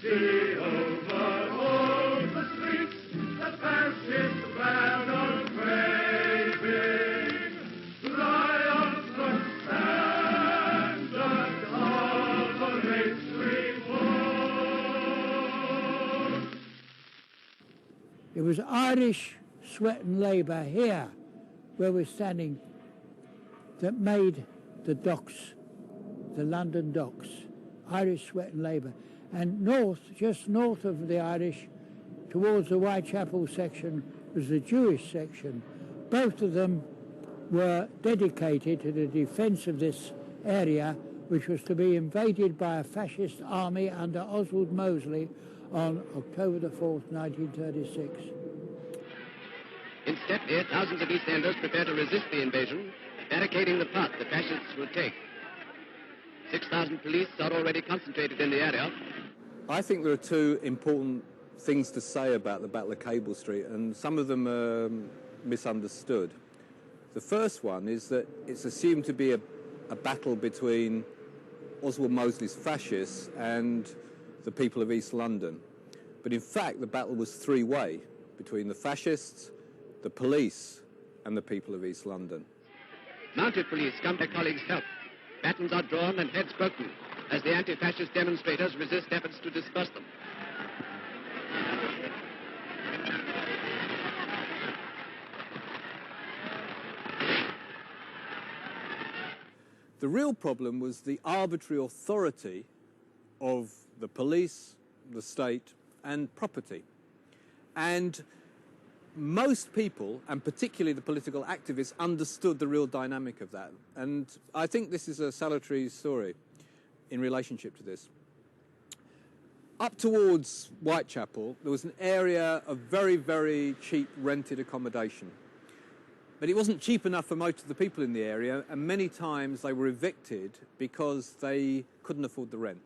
See over all the streets the fascist banner waving, triumphant standard of a race reborn. It was Irish sweat and labour here, where we're standing, that made the docks, the London docks, Irish sweat and labour. And north, just north of the Irish, towards the Whitechapel section, was the Jewish section. Both of them were dedicated to the defence of this area, which was to be invaded by a fascist army under Oswald Mosley on October the 4th, 1936. In step here, thousands of Eastenders prepare to resist the invasion, barricading the path the fascists will take. 6,000 police are already concentrated in the area. I think there are two important things to say about the Battle of Cable Street, and some of them are misunderstood. The first one is that it's assumed to be a battle between Oswald Mosley's fascists and the people of East London. But in fact, the battle was three-way, between the fascists, the police and the people of East London. Mounted police come to their colleagues' help. Batons are drawn and heads broken as the anti-fascist demonstrators resist efforts to disperse them. The real problem was the arbitrary authority of the police, the state, and property. And most people, and particularly the political activists, understood the real dynamic of that. And I think this is a salutary story in relationship to this. Up towards Whitechapel, there was an area of very, very cheap rented accommodation. But it wasn't cheap enough for most of the people in the area, and many times they were evicted because they couldn't afford the rent.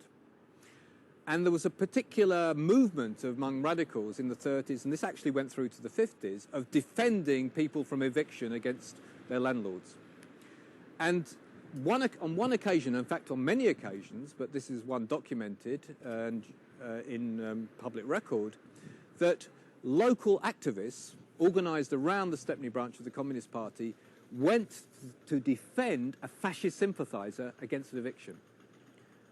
And there was a particular movement among radicals in the 30s, and this actually went through to the 50s, of defending people from eviction against their landlords. And on one occasion, in fact on many occasions, but this is one documented and in public record, that local activists organised around the Stepney branch of the Communist Party went to defend a fascist sympathiser against an eviction.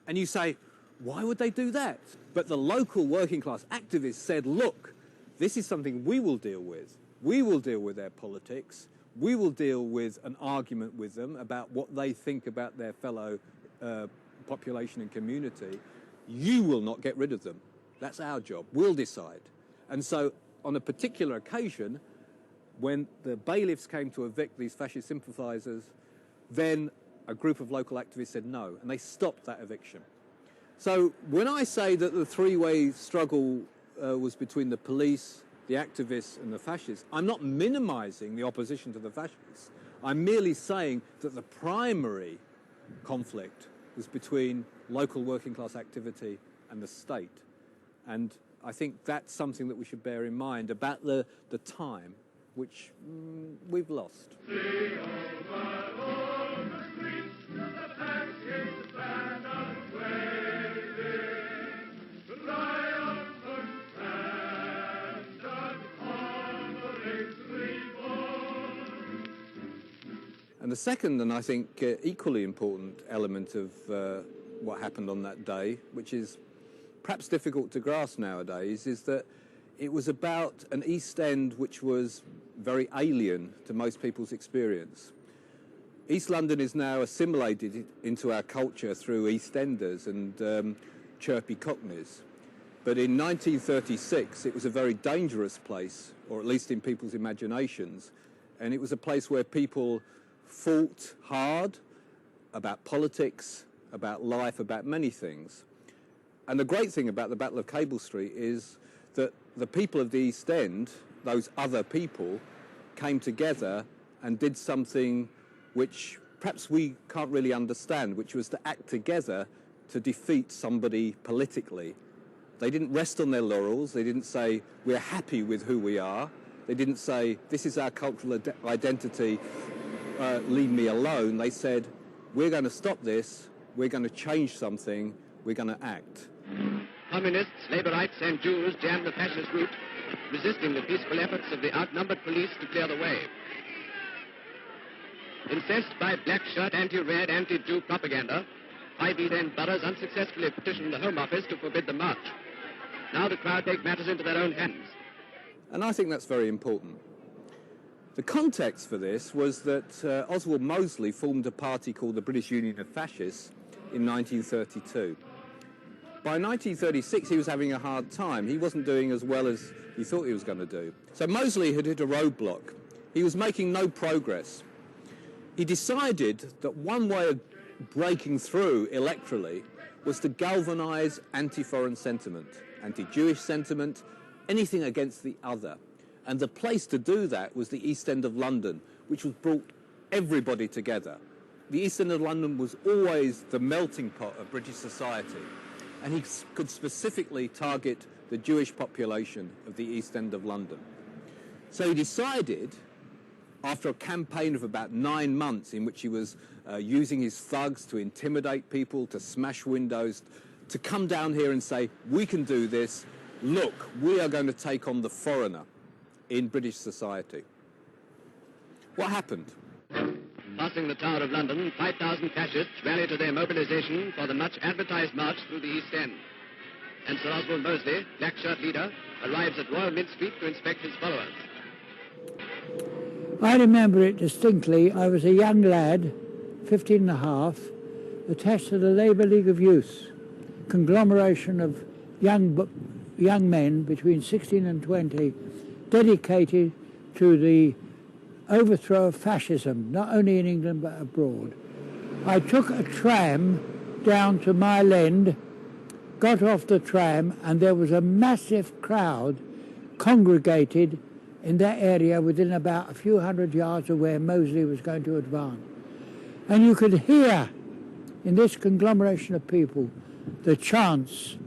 And you say, why would they do that? But the local working class activists said, look, this is something we will deal with. We will deal with their politics. We will deal with an argument with them about what they think about their fellow population and community. You will not get rid of them. That's our job. We'll decide. And so on a particular occasion, when the bailiffs came to evict these fascist sympathisers, then a group of local activists said no, and they stopped that eviction. So when I say that the three-way struggle was between the police, the activists and the fascists, I'm not minimising the opposition to the fascists. I'm merely saying that the primary conflict was between local working class activity and the state. And I think that's something that we should bear in mind about the time, which we've lost. And the second, and I think equally important element of what happened on that day, which is perhaps difficult to grasp nowadays, is that it was about an East End which was very alien to most people's experience. East London is now assimilated into our culture through EastEnders and chirpy cockneys. But in 1936, it was a very dangerous place, or at least in people's imaginations, and it was a place where people fought hard about politics, about life, about many things. And the great thing about the Battle of Cable Street is that the people of the East End, those other people, came together and did something which perhaps we can't really understand, which was to act together to defeat somebody politically. They didn't rest on their laurels. They didn't say, we're happy with who we are. They didn't say, this is our cultural identity, leave me alone. They said, we're going to stop this, we're going to change something, we're going to act. communists, Labourites and Jews jammed the fascist route, resisting the peaceful efforts of the outnumbered police to clear the way. Incensed by Blackshirt, anti-red, anti-Jew propaganda, 5 East End boroughs unsuccessfully petitioned the Home Office to forbid the march. Now the crowd take matters into their own hands. And I think that's very important. The context for this was that Oswald Mosley formed a party called the British Union of Fascists in 1932. By 1936, he was having a hard time. He wasn't doing as well as he thought he was going to do. So Mosley had hit a roadblock. He was making no progress. He decided that one way of breaking through electorally was to galvanise anti-foreign sentiment, anti-Jewish sentiment, anything against the other. And the place to do that was the East End of London, which was brought everybody together. The East End of London was always the melting pot of British society, and he could specifically target the Jewish population of the East End of London. So he decided, after a campaign of about 9 months in which he was using his thugs to intimidate people, to smash windows, to come down here and say, we can do this, look, we are going to take on the foreigner in British society. What happened? Passing the Tower of London, 5,000 fascists rally to their mobilization for the much advertised march through the East End. And Sir Oswald Mosley, Blackshirt leader, arrives at Royal Mint Street to inspect his followers. I remember it distinctly. I was a young lad, 15 and a half, attached to the Labour League of Youth, conglomeration of young men between 16 and 20, dedicated to the overthrow of fascism, not only in England but abroad. I took a tram down to Mile End, got off the tram, and there was a massive crowd congregated in that area within about a few hundred yards of where Mosley was going to advance. And you could hear in this conglomeration of people the chants,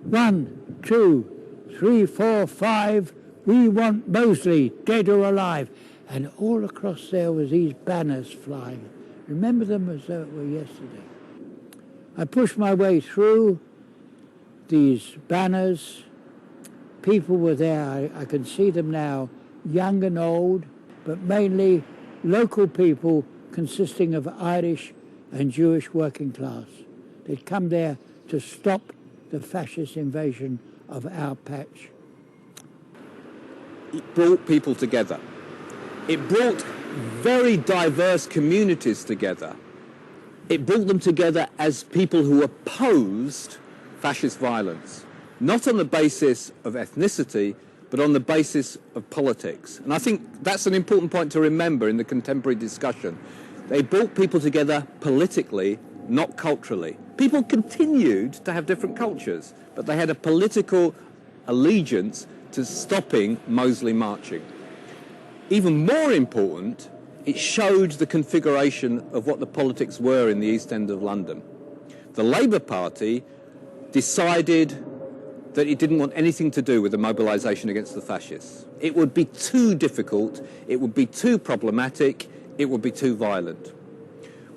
1, 2, 3, 4, 5, we want Mosley, dead or alive. And all across there was these banners flying. Remember them as though it were yesterday. I pushed my way through these banners. People were there, I can see them now, young and old, but mainly local people consisting of Irish and Jewish working class. They'd come there to stop the fascist invasion of our patch. It brought people together. It brought very diverse communities together. It brought them together as people who opposed fascist violence, not on the basis of ethnicity, but on the basis of politics. And I think that's an important point to remember in the contemporary discussion. They brought people together politically, not culturally. People continued to have different cultures, but they had a political allegiance to stopping Mosley marching. Even more important, it showed the configuration of what the politics were in the East End of London. The Labour Party decided that it didn't want anything to do with the mobilisation against the fascists. It would be too difficult, it would be too problematic, it would be too violent.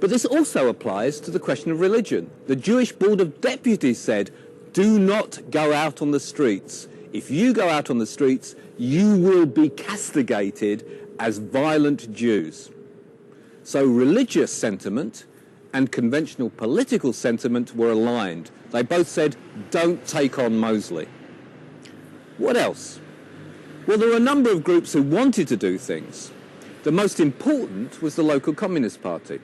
But this also applies to the question of religion. The Jewish Board of Deputies said, do not go out on the streets. If you go out on the streets, you will be castigated as violent Jews. So religious sentiment and conventional political sentiment were aligned. They both said, don't take on Mosley. What else? Well, there were a number of groups who wanted to do things. The most important was the local Communist Party.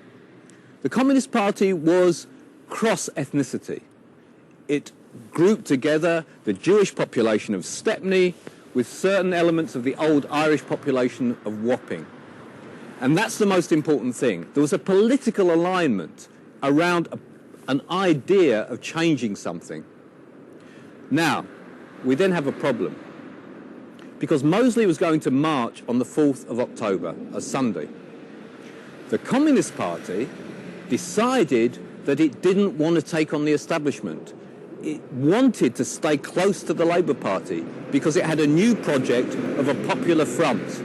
The Communist Party was cross-ethnicity. It grouped together the Jewish population of Stepney with certain elements of the old Irish population of Wapping. And that's the most important thing. There was a political alignment around an idea of changing something. Now, we then have a problem, because Mosley was going to march on the 4th of October, a Sunday. The Communist Party decided that it didn't want to take on the establishment. It wanted to stay close to the Labour Party because it had a new project of a popular front.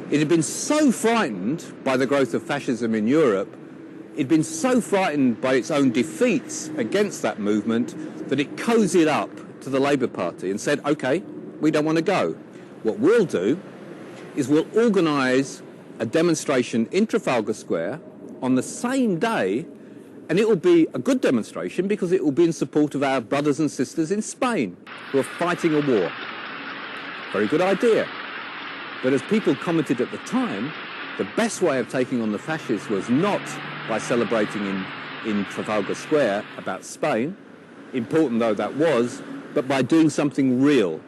It had been so frightened by the growth of fascism in Europe It'd been so frightened by its own defeats against that movement that it cozied up to the Labour Party and said, OK, we don't want to go. What we'll do is we'll organise a demonstration in Trafalgar Square on the same day, and it will be a good demonstration because it will be in support of our brothers and sisters in Spain who are fighting a war. Very good idea. But as people commented at the time, the best way of taking on the fascists was not by celebrating in Trafalgar Square about Spain, important though that was, but by doing something real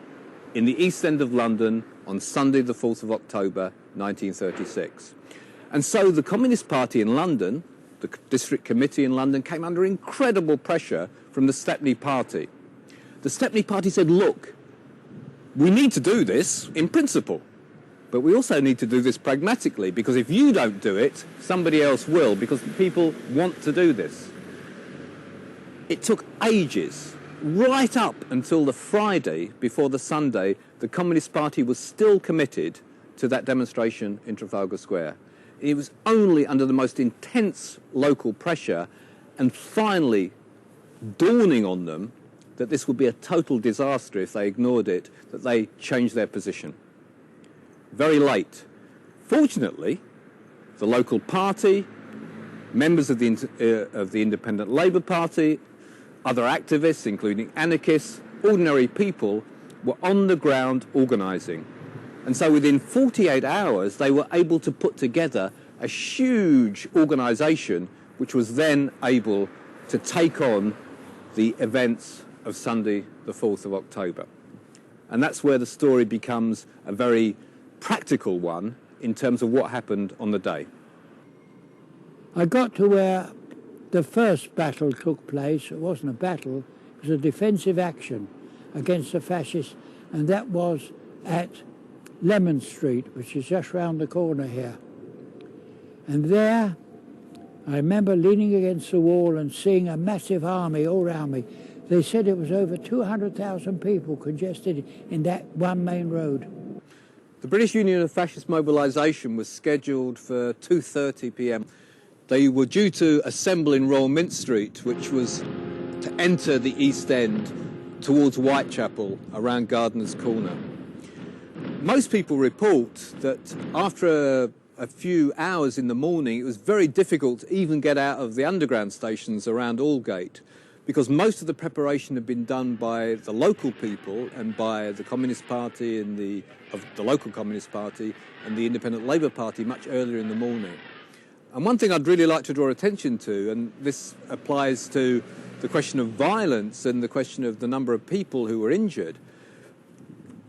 in the East End of London on Sunday the 4th of October 1936. And so the Communist Party in London, the District Committee in London, came under incredible pressure from the Stepney Party. The Stepney Party said, look, we need to do this in principle, but we also need to do this pragmatically, because if you don't do it, somebody else will, because people want to do this. It took ages, right up until the Friday before the Sunday, the Communist Party was still committed to that demonstration in Trafalgar Square. It was only under the most intense local pressure and finally dawning on them that this would be a total disaster if they ignored it, that they changed their position. Very late. Fortunately, the local party, members of the Independent Labour Party, other activists, including anarchists, ordinary people, were on the ground organising. And so within 48 hours, they were able to put together a huge organisation which was then able to take on the events of Sunday, the 4th of October. And that's where the story becomes a very practical one in terms of what happened on the day. I got to where the first battle took place. It wasn't a battle, it was a defensive action against the fascists, and that was at Lemon Street, which is just round the corner here. And there, I remember leaning against the wall and seeing a massive army all around me. They said it was over 200,000 people congested in that one main road. The British Union of Fascists mobilisation was scheduled for 2:30 p.m. They were due to assemble in Royal Mint Street, which was to enter the East End towards Whitechapel around Gardener's Corner. Most people report that after a few hours in the morning, it was very difficult to even get out of the underground stations around Aldgate, because most of the preparation had been done by the local people and by the Communist Party and the local Communist Party and the Independent Labour Party much earlier in the morning. And one thing I'd really like to draw attention to, and this applies to the question of violence and the question of the number of people who were injured,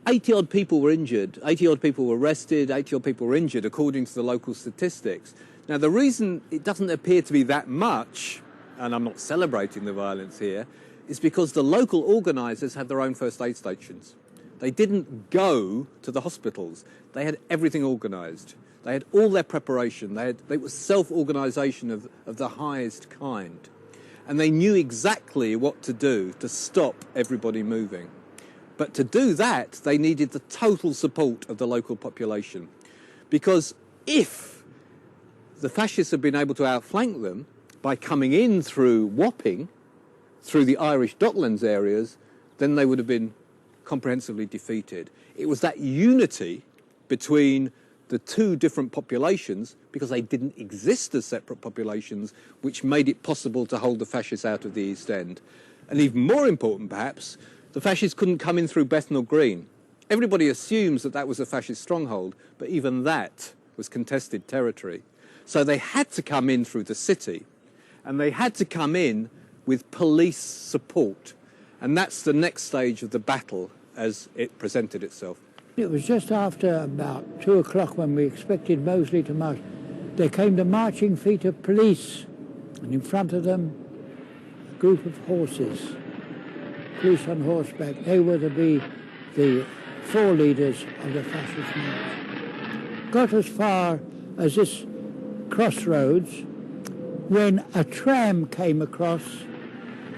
80-odd people were injured, 80-odd people were arrested, 80-odd people were injured, according to the local statistics. Now, the reason it doesn't appear to be that much, and I'm not celebrating the violence here, is because the local organisers had their own first aid stations. They didn't go to the hospitals. They had everything organised. They had all their preparation. They were self-organisation of the highest kind. And they knew exactly what to do to stop everybody moving. But to do that, they needed the total support of the local population. Because if the fascists had been able to outflank them by coming in through Wapping, through the Irish Docklands areas, then they would have been comprehensively defeated. It was that unity between the two different populations, because they didn't exist as separate populations, which made it possible to hold the fascists out of the East End. And even more important, perhaps, the fascists couldn't come in through Bethnal Green. Everybody assumes that that was a fascist stronghold, but even that was contested territory. So they had to come in through the city, and they had to come in with police support. And that's the next stage of the battle as it presented itself. It was just after about 2 o'clock when we expected Mosley to march. There came the marching feet of police, and in front of them, a group of horses, police on horseback. They were to be the four leaders of the fascist march. Got as far as this crossroads when a tram came across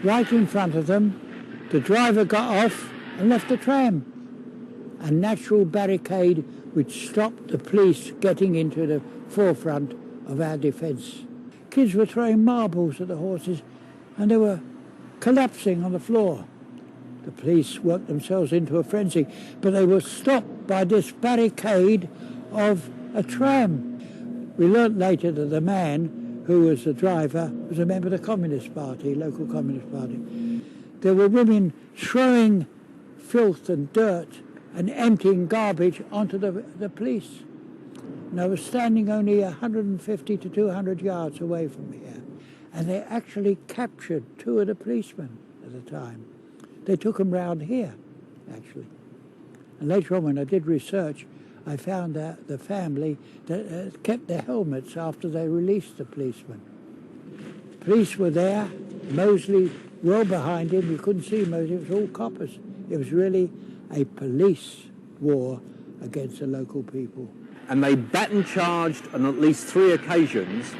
right in front of them. The driver got off and left the tram. A natural barricade which stopped the police getting into the forefront of our defence. kids were throwing marbles at the horses and they were collapsing on the floor. The police worked themselves into a frenzy, but they were stopped by this barricade of a tram. We learnt later that the man who was the driver was a member of the Communist Party, local Communist Party. There were women throwing filth and dirt and emptying garbage onto the police. And I was standing only 150 to 200 yards away from here. And they actually captured 2 of the policemen at the time. They took them round here, actually. And later on, when I did research, I found out the family that kept their helmets after they released the policemen. Police were there, Mosley well behind him. You couldn't see Mosley, it was all coppers. It was really a police war against the local people. And they baton charged on at least 3 occasions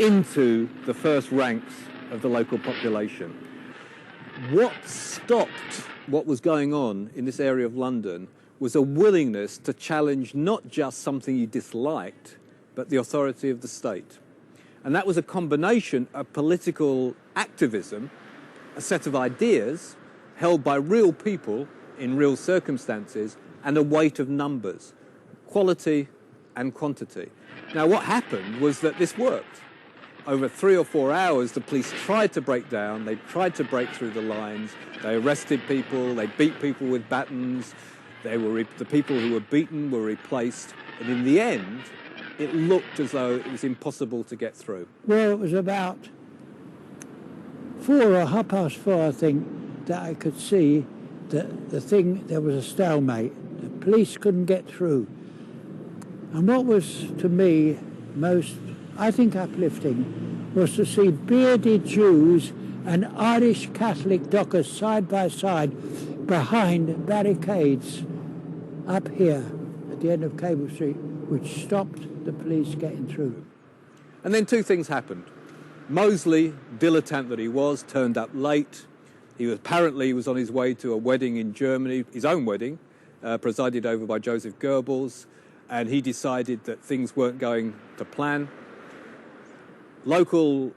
into the first ranks of the local population. What stopped what was going on in this area of London was a willingness to challenge not just something you disliked, but the authority of the state. And that was a combination of political activism, a set of ideas held by real people in real circumstances, and a weight of numbers, quality and quantity. Now, what happened was that this worked. Over 3 or 4 hours, the police tried to break down, they tried to break through the lines, they arrested people, they beat people with batons, the people who were beaten were replaced, and in the end, it looked as though it was impossible to get through. Well, it was about 4 or 4:30, I think, that I could see that there was a stalemate. The police couldn't get through. And what was, to me, most, I think, uplifting was to see bearded Jews and Irish Catholic dockers side by side behind barricades up here at the end of Cable Street, which stopped the police getting through. And then 2 things happened. Mosley, dilettante that he was, turned up late. He was on his way to a wedding in Germany, his own wedding, presided over by Joseph Goebbels, and he decided that things weren't going to plan. Local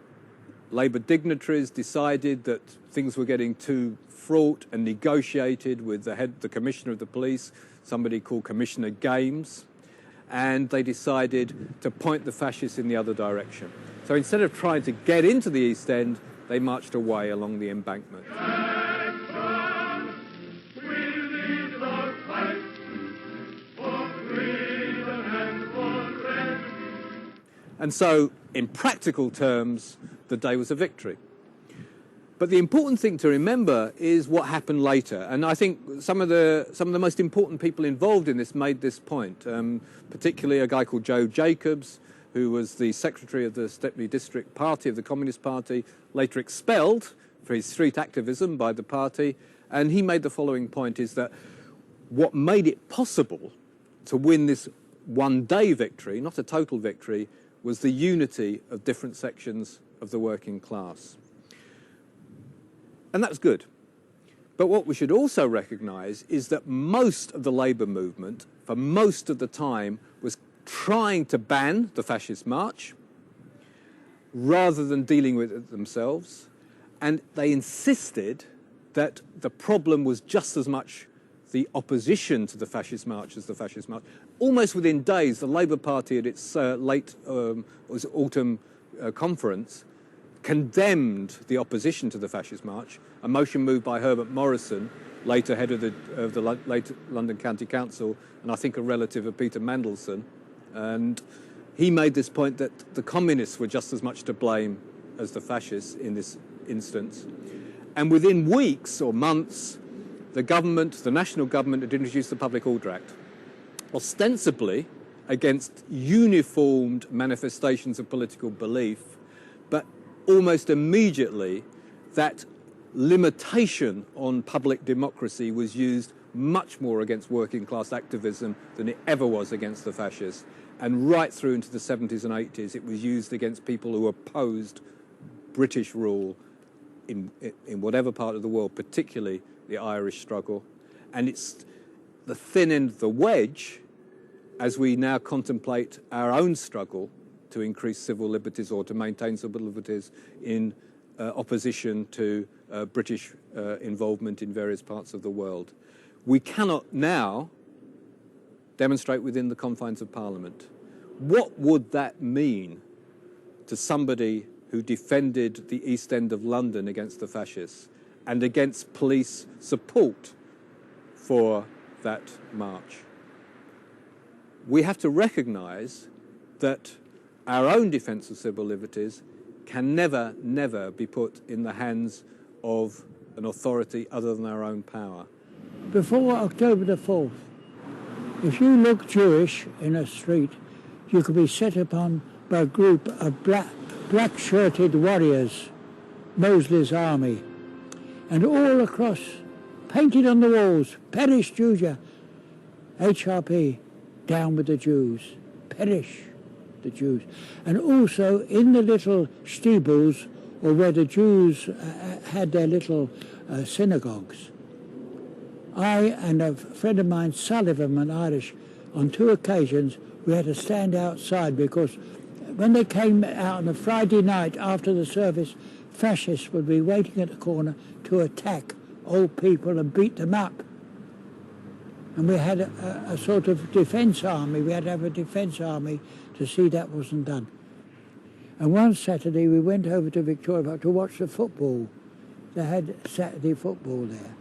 Labour dignitaries decided that things were getting too fraught and negotiated with the commissioner of the police, somebody called Commissioner Games, and they decided to point the fascists in the other direction. So instead of trying to get into the East End, they marched away along the embankment. And so, in practical terms, the day was a victory. But the important thing to remember is what happened later. And I think some of the most important people involved in this made this point, particularly a guy called Joe Jacobs, who was the secretary of the Stepney District Party of the Communist Party, later expelled for his street activism by the party. And he made the following point, is that what made it possible to win this one-day victory, not a total victory, was the unity of different sections of the working class. And that's good. But what we should also recognise is that most of the labour movement, for most of the time, was trying to ban the fascist march rather than dealing with it themselves. And they insisted that the problem was just as much the opposition to the fascist march as the fascist march. Almost within days, the Labour Party at its autumn conference condemned the opposition to the fascist march, a motion moved by Herbert Morrison, later head of the later London County Council, and I think a relative of Peter Mandelson. And he made this point that the communists were just as much to blame as the fascists in this instance. And within weeks or months, the national government had introduced the Public Order Act, ostensibly against uniformed manifestations of political belief, but almost immediately that limitation on public democracy was used much more against working class activism than it ever was against the fascists. And right through into the 70s and 80s, it was used against people who opposed British rule in whatever part of the world, particularly the Irish struggle. And it's the thin end of the wedge as we now contemplate our own struggle to increase civil liberties or to maintain civil liberties in opposition to British involvement in various parts of the world. We cannot now demonstrate within the confines of Parliament. What would that mean to somebody who defended the East End of London against the fascists and against police support for that march? We have to recognise that our own defence of civil liberties can never, never be put in the hands of an authority other than our own power. Before October the 4th, if you look Jewish in a street, you could be set upon by a group of black-shirted warriors, Mosley's army, and all across, painted on the walls, perish Judea, HRP, down with the Jews, perish the Jews. And also in the little steebles, or where the Jews had their little synagogues, I and a friend of mine, Sullivan, an Irish, on 2 occasions we had to stand outside because when they came out on a Friday night after the service, fascists would be waiting at the corner to attack old people and beat them up. And we had a sort of defence army. We had to have a defence army to see that wasn't done. And one Saturday we went over to Victoria Park to watch the football. They had Saturday football there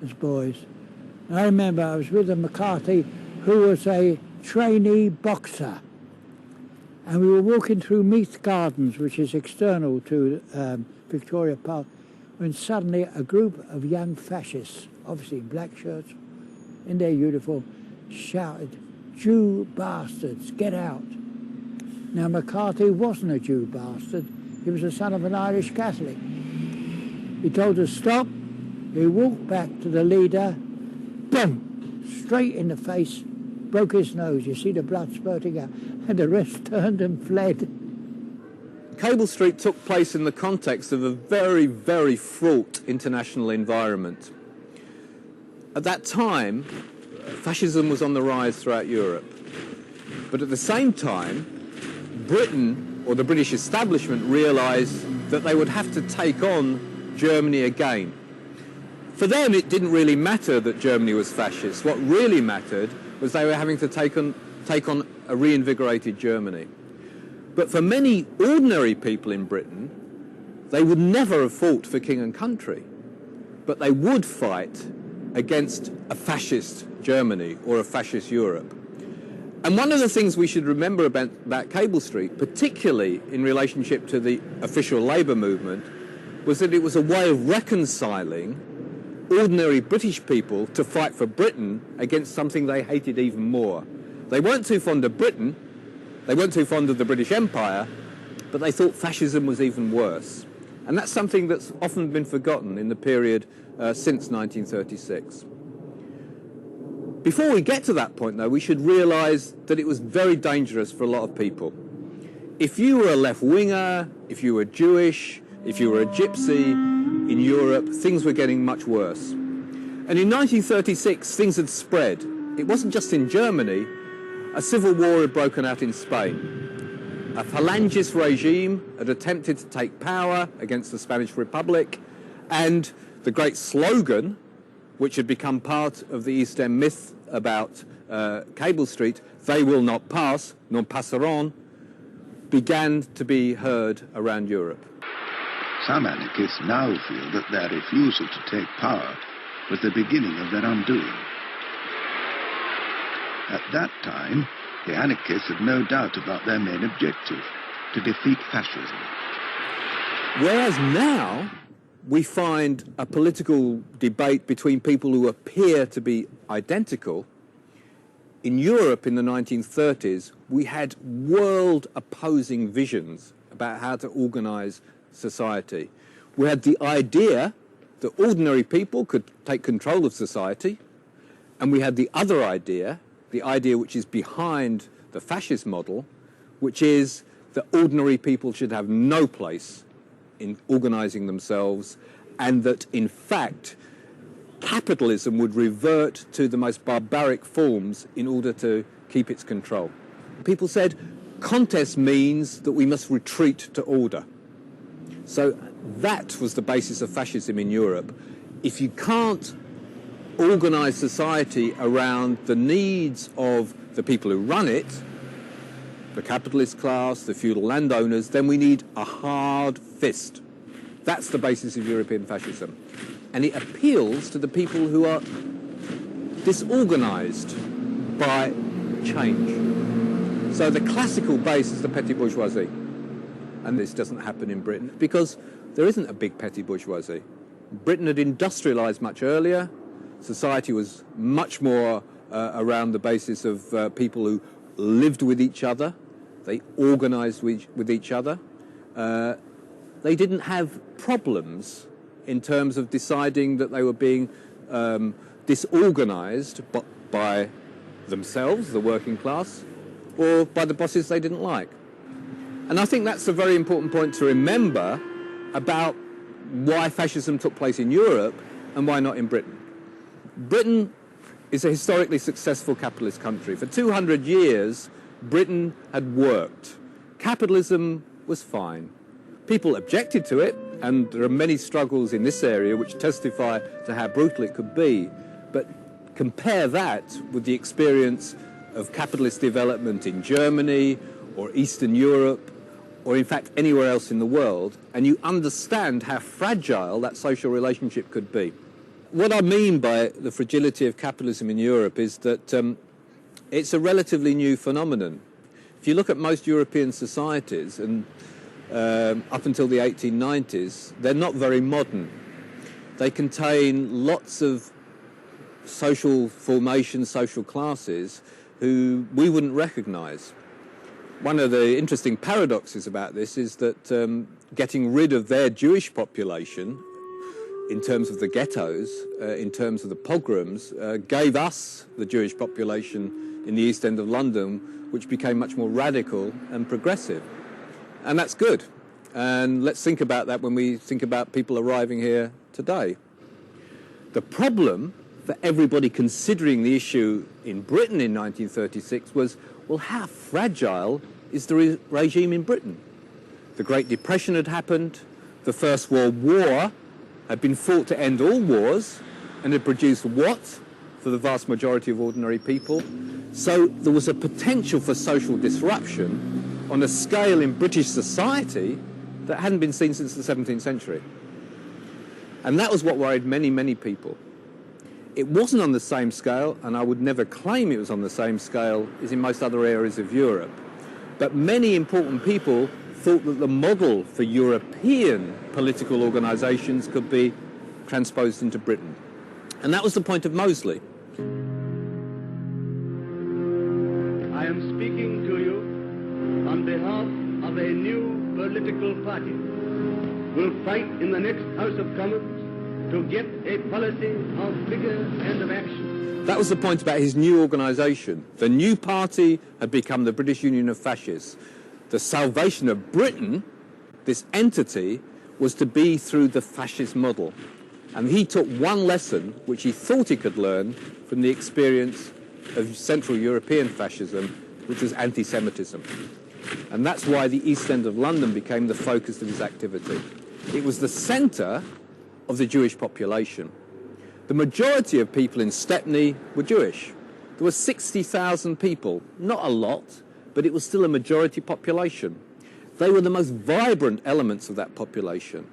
as boys. And I remember I was with a McCarthy who was a trainee boxer. And we were walking through Meath Gardens, which is external to Victoria Park, when suddenly a group of young fascists, obviously in black shirts, in their uniform, shouted, "Jew bastards, get out." Now McCarthy wasn't a Jew bastard, he was the son of an Irish Catholic. He told us stop, he walked back to the leader, boom, straight in the face, broke his nose, you see the blood spurting out, and the rest turned and fled. Cable Street took place in the context of a very, very fraught international environment. At that time, fascism was on the rise throughout Europe. But at the same time, Britain, or the British establishment, realised that they would have to take on Germany again. For them, it didn't really matter that Germany was fascist. What really mattered was they were having to take on a reinvigorated Germany. But for many ordinary people in Britain, they would never have fought for king and country, but they would fight against a fascist Germany or a fascist Europe. And one of the things we should remember about Cable Street, particularly in relationship to the official Labour movement, was that it was a way of reconciling ordinary British people to fight for Britain against something they hated even more. They weren't too fond of Britain, they weren't too fond of the British Empire, but they thought fascism was even worse. And that's something that's often been forgotten in the period since 1936. Before we get to that point, though, we should realise that it was very dangerous for a lot of people. If you were a left-winger, if you were Jewish, if you were a gypsy in Europe, things were getting much worse. And in 1936, things had spread. It wasn't just in Germany. A civil war had broken out in Spain. A Falangist regime had attempted to take power against the Spanish Republic, and the great slogan, which had become part of the East End myth about Cable Street, "They will not pass, non passeront," began to be heard around Europe. Some anarchists now feel that their refusal to take power was the beginning of their undoing. At that time, the anarchists had no doubt about their main objective, to defeat fascism. Whereas now, we find a political debate between people who appear to be identical. In Europe in the 1930s, we had world-opposing visions about how to organise society. We had the idea that ordinary people could take control of society, and we had the other idea, the idea which is behind the fascist model, which is that ordinary people should have no place in organising themselves, and that, in fact, capitalism would revert to the most barbaric forms in order to keep its control. People said, contest means that we must retreat to order. So that was the basis of fascism in Europe. If you can't organise society around the needs of the people who run it, the capitalist class, the feudal landowners, then we need a hard fist. That's the basis of European fascism. And it appeals to the people who are disorganised by change. So the classical base is the petty bourgeoisie. And this doesn't happen in Britain because there isn't a big petty bourgeoisie. Britain had industrialised much earlier. Society was much more around the basis of people who lived with each other. They organised with each other. They didn't have problems in terms of deciding that they were being disorganised by themselves, the working class, or by the bosses they didn't like. And I think that's a very important point to remember about why fascism took place in Europe and why not in Britain. Britain is a historically successful capitalist country. For 200 years, Britain had worked. Capitalism was fine. People objected to it, and there are many struggles in this area which testify to how brutal it could be. But compare that with the experience of capitalist development in Germany or Eastern Europe, or in fact anywhere else in the world, and you understand how fragile that social relationship could be. What I mean by the fragility of capitalism in Europe is that it's a relatively new phenomenon. If you look at most European societies, and up until the 1890s, they're not very modern. They contain lots of social formations, social classes, who we wouldn't recognise. One of the interesting paradoxes about this is that getting rid of their Jewish population, in terms of the ghettos, in terms of the pogroms, gave us the Jewish population in the East End of London, which became much more radical and progressive. And that's good. And let's think about that when we think about people arriving here today. The problem for everybody considering the issue in Britain in 1936 was, well, how fragile is the regime in Britain? The Great Depression had happened. The First World War had been fought to end all wars and had produced what for the vast majority of ordinary people? So there was a potential for social disruption on a scale in British society that hadn't been seen since the 17th century. And that was what worried many, many people. It wasn't on the same scale, and I would never claim it was on the same scale as in most other areas of Europe. But many important people thought that the model for European political organisations could be transposed into Britain. And that was the point of Mosley. I am speaking to you on behalf of a new political party. We'll fight in the next House of Commons to get a policy of vigour and of action. That was the point about his new organisation. The new party had become the British Union of Fascists. The salvation of Britain, this entity, was to be through the fascist model. And he took one lesson, which he thought he could learn, from the experience of Central European fascism, which was anti-Semitism. And that's why the East End of London became the focus of his activity. It was the centre of the Jewish population. The majority of people in Stepney were Jewish. There were 60,000 people, not a lot, but it was still a majority population. They were the most vibrant elements of that population.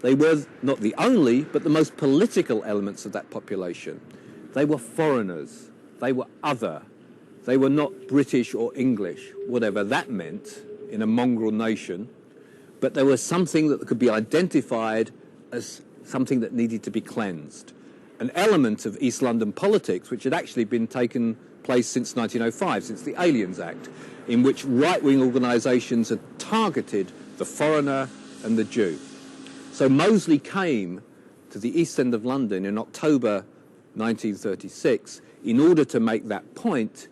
They were not the only, but the most political elements of that population. They were foreigners. They were other. They were not British or English, whatever that meant in a mongrel nation. But there was something that could be identified as something that needed to be cleansed. An element of East London politics, which had actually been taken place since 1905, since the Aliens Act, in which right-wing organisations had targeted the foreigner and the Jew. So Mosley came to the East End of London in October 1936 in order to make that point,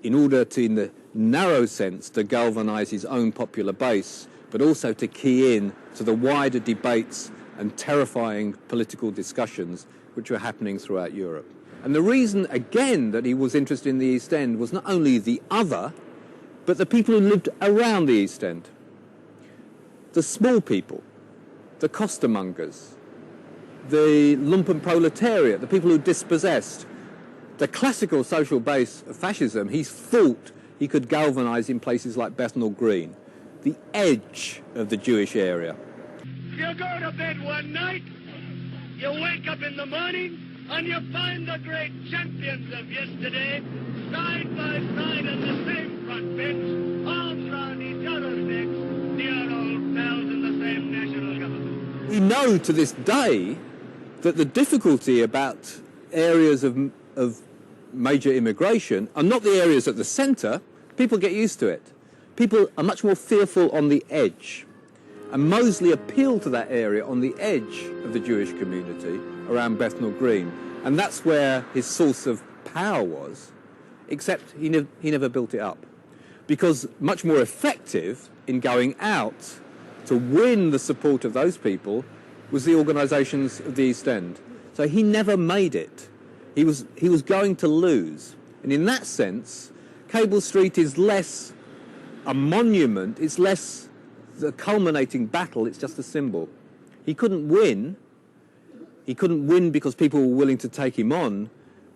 in order to, in the narrow sense, to galvanise his own popular base, but also to key in to the wider debates and terrifying political discussions which were happening throughout Europe. And the reason, again, that he was interested in the East End was not only the other, but the people who lived around the East End. The small people, the costermongers, the lumpen proletariat, the people who dispossessed. The classical social base of fascism, he thought he could galvanise in places like Bethnal Green, the edge of the Jewish area. You go to bed one night, you wake up in the morning, and you find the great champions of yesterday side by side on the same front bench, arms round each other's necks, dear old pals in the same national government. We know to this day that the difficulty about areas of major immigration are not the areas at the centre. People get used to it. People are much more fearful on the edge. And Mosley appealed to that area on the edge of the Jewish community around Bethnal Green. And that's where his source of power was, except he never built it up. Because much more effective in going out to win the support of those people was the organisations of the East End. So he never made it. He was going to lose. And in that sense, Cable Street is less a monument, it's less the culminating battle, it's just a symbol. He couldn't win. He couldn't win because people were willing to take him on,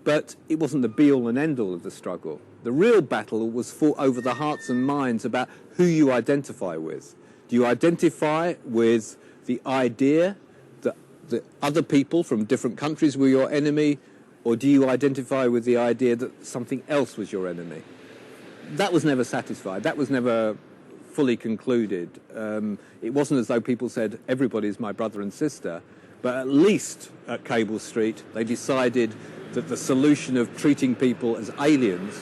but it wasn't the be-all and end-all of the struggle. The real battle was fought over the hearts and minds about who you identify with. Do you identify with the idea that other people from different countries were your enemy, or do you identify with the idea that something else was your enemy? That was never satisfied. That was never fully concluded. It wasn't as though people said, everybody's my brother and sister, but at least at Cable Street, they decided that the solution of treating people as aliens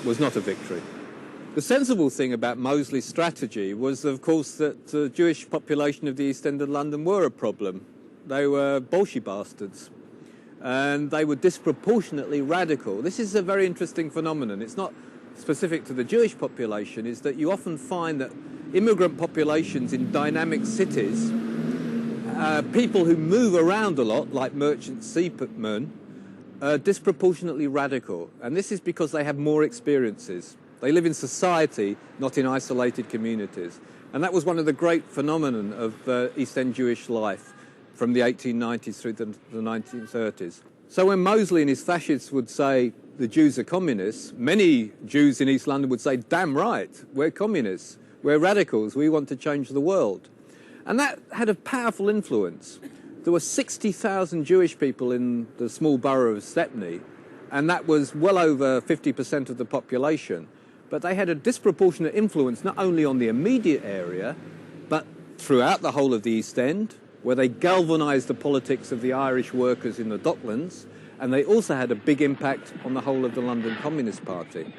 was not a victory. The sensible thing about Mosley's strategy was, of course, that the Jewish population of the East End of London were a problem. They were Bolshevik bastards, and they were disproportionately radical. This is a very interesting phenomenon. It's not specific to the Jewish population, is that you often find that immigrant populations in dynamic cities, people who move around a lot, like merchant seamen, are disproportionately radical. And this is because they have more experiences. They live in society, not in isolated communities. And that was one of the great phenomenon of East End Jewish life from the 1890s through the 1930s. So when Mosley and his fascists would say the Jews are communists, many Jews in East London would say, damn right, we're communists, we're radicals, we want to change the world. And that had a powerful influence. There were 60,000 Jewish people in the small borough of Stepney, and that was well over 50% of the population. But they had a disproportionate influence not only on the immediate area, but throughout the whole of the East End, where they galvanised the politics of the Irish workers in the Docklands, and they also had a big impact on the whole of the London Communist Party.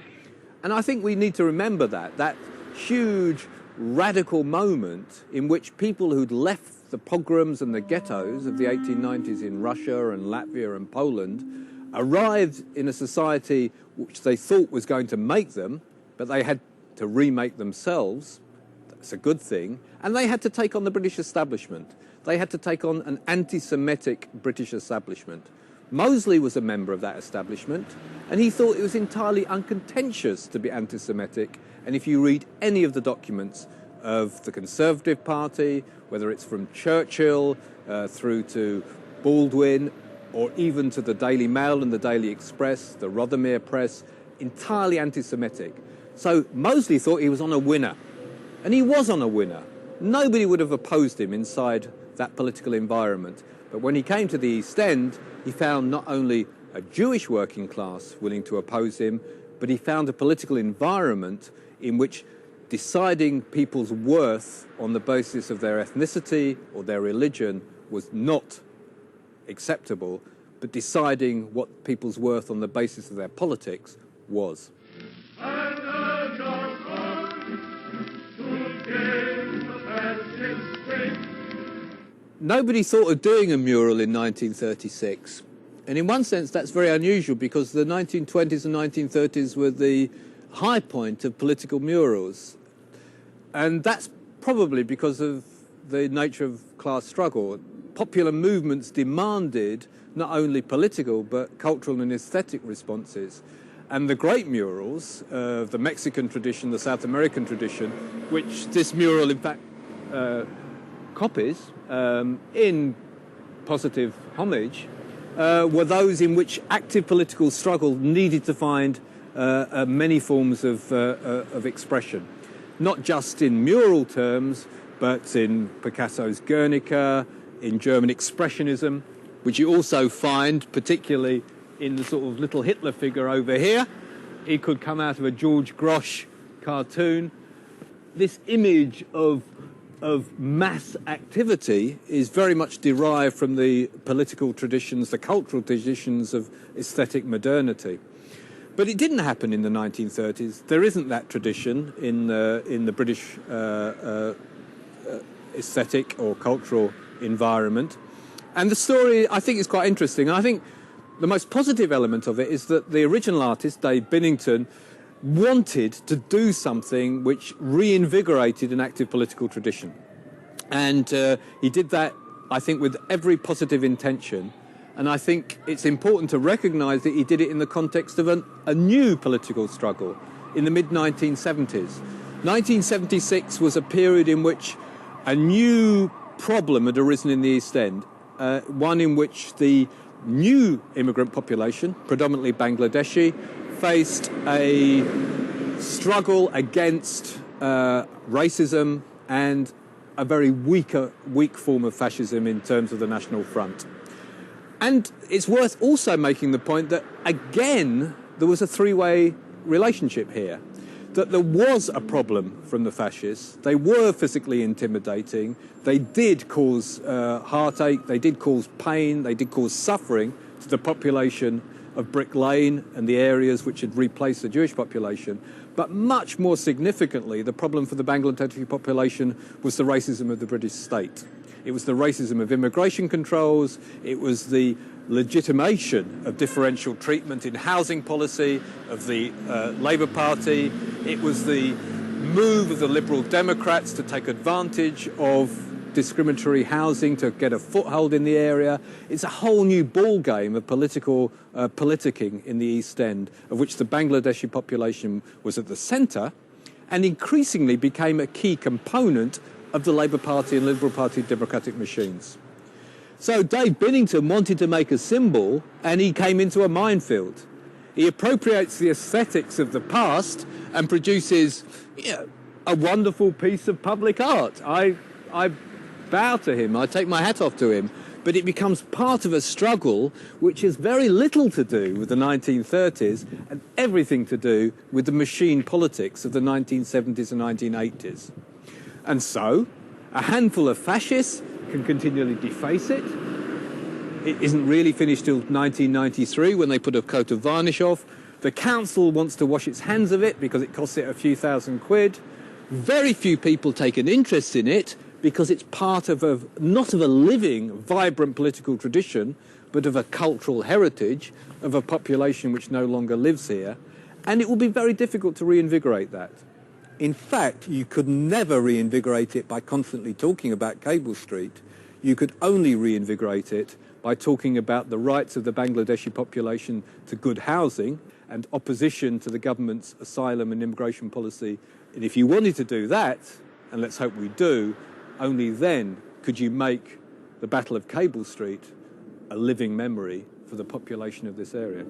And I think we need to remember that huge radical moment in which people who'd left the pogroms and the ghettos of the 1890s in Russia and Latvia and Poland arrived in a society which they thought was going to make them, but they had to remake themselves. That's a good thing. And they had to take on the British establishment. They had to take on an anti-Semitic British establishment. Mosley was a member of that establishment, and he thought it was entirely uncontentious to be anti-Semitic. And if you read any of the documents of the Conservative Party, whether it's from Churchill through to Baldwin, or even to the Daily Mail and the Daily Express, the Rothermere Press, entirely anti-Semitic. So Mosley thought he was on a winner, and he was on a winner. Nobody would have opposed him inside that political environment. But when he came to the East End, he found not only a Jewish working class willing to oppose him, but he found a political environment in which deciding people's worth on the basis of their ethnicity or their religion was not acceptable, but deciding what people's worth on the basis of their politics was. Nobody thought of doing a mural in 1936. And in one sense, that's very unusual because the 1920s and 1930s were the high point of political murals. And that's probably because of the nature of class struggle. Popular movements demanded not only political but cultural and aesthetic responses. And the great murals, the Mexican tradition, the South American tradition, which this mural in fact copies in positive homage, were those in which active political struggle needed to find many forms of expression, not just in mural terms, but in Picasso's Guernica, in German Expressionism, which you also find particularly in the sort of little Hitler figure over here. It could come out of a George Grosz cartoon. This image of mass activity is very much derived from the political traditions, the cultural traditions of aesthetic modernity. But it didn't happen in the 1930s. There isn't that tradition in the British aesthetic or cultural environment. And the story, I think, is quite interesting. And I think the most positive element of it is that the original artist, Dave Binnington, wanted to do something which reinvigorated an active political tradition. And he did that, I think, with every positive intention. And I think it's important to recognise that he did it in the context of a new political struggle in the mid-1970s. 1976 was a period in which a new problem had arisen in the East End, one in which the new immigrant population, predominantly Bangladeshi, faced a struggle against racism and a very weak form of fascism in terms of the National Front. And it's worth also making the point that, again, there was a three-way relationship here. That there was a problem from the fascists. They were physically intimidating. They did cause heartache. They did cause pain. They did cause suffering to the population of Brick Lane and the areas which had replaced the Jewish population. But much more significantly, the problem for the Bangladeshi population was the racism of the British state. It was the racism of immigration controls. It was the legitimation of differential treatment in housing policy of the Labour Party. It was the move of the Liberal Democrats to take advantage of discriminatory housing to get a foothold in the area. It's a whole new ball game of political politicking in the East End, of which the Bangladeshi population was at the centre and increasingly became a key component of the Labour Party and Liberal Party democratic machines. So Dave Binnington wanted to make a symbol, and he came into a minefield. He appropriates the aesthetics of the past and produces a wonderful piece of public art. I bow to him, I take my hat off to him, but it becomes part of a struggle which has very little to do with the 1930s and everything to do with the machine politics of the 1970s and 1980s. And so, a handful of fascists can continually deface it. It isn't really finished till 1993 when they put a coat of varnish off. The council wants to wash its hands of it because it costs it a few £1,000. Very few people take an interest in it because it's part of not of a living, vibrant political tradition, but of a cultural heritage of a population which no longer lives here. And it will be very difficult to reinvigorate that. In fact, you could never reinvigorate it by constantly talking about Cable Street. You could only reinvigorate it by talking about the rights of the Bangladeshi population to good housing and opposition to the government's asylum and immigration policy. And if you wanted to do that, and let's hope we do, only then could you make the Battle of Cable Street a living memory for the population of this area.